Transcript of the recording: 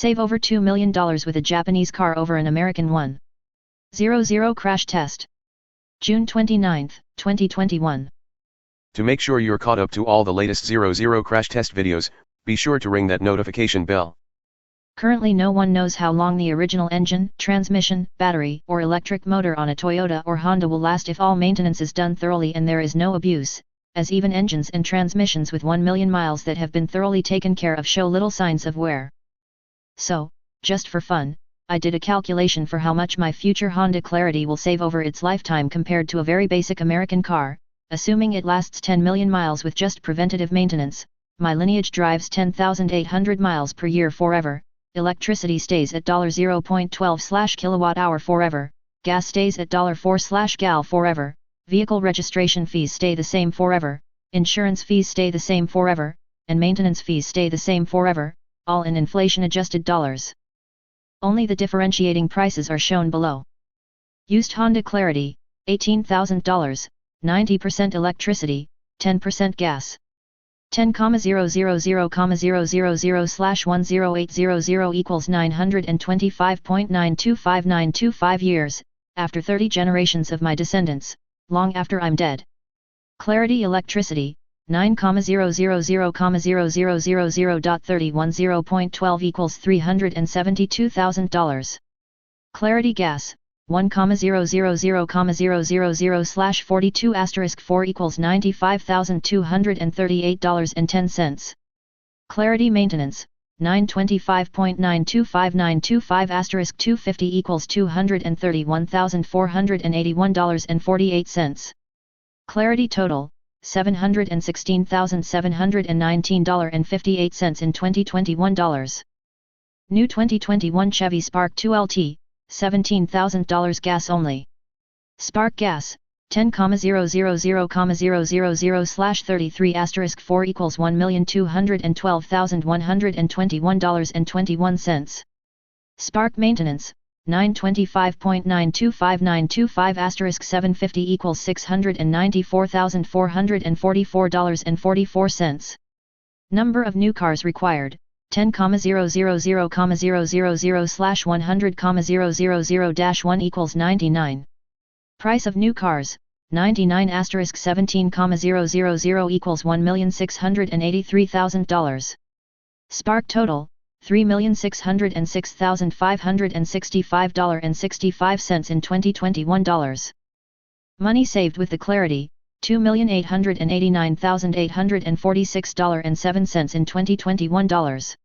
Save over $2 million with a Japanese car over an American one. 00 Crash Test. June 29, 2021. To make sure you're caught up to all the latest 00 Crash Test videos, be sure to ring that notification bell. Currently no one knows how long the original engine, transmission, battery, or electric motor on a Toyota or Honda will last if all maintenance is done thoroughly and there is no abuse, as even engines and transmissions with 1 million miles that have been thoroughly taken care of show little signs of wear. So, just for fun, I did a calculation for how much my future Honda Clarity will save over its lifetime compared to a very basic American car, assuming it lasts 10 million miles with just preventative maintenance. My Lineage drives 10,800 miles per year forever, electricity stays at $0.12/kWh forever, gas stays at $4/gal forever, vehicle registration fees stay the same forever, insurance fees stay the same forever, and maintenance fees stay the same forever, all in inflation-adjusted dollars. Only the differentiating prices are shown below. Used Honda Clarity, $18,000, 90% electricity, 10% gas. 10,000,000/10800 equals 925.925925 years, after 30 generations of my descendants, long after I'm dead. Clarity electricity, 9,000,000.3100.12 equals $372,000. Clarity gas, 1,000,000/42*4 equals $95,238.10. Clarity maintenance, 925.925925*250 equals $231,481.48. Clarity total, $716,719.58 in 2021 dollars. New 2021 Chevy Spark 2 LT, $17,000 gas only. Spark gas, 10,000,000/33*4 equals $1,212,121.21. Spark maintenance, 925.925925*750 equals $694,444.44. Number of new cars required, 10,000,000/100,000-1 equals 99. Price of new cars, 99 * 17,000 equals $1,683,000. Spark total, $3,606,565.65 in 2021 dollars. Money saved with the Clarity, $2,889,846.07 in 2021 dollars.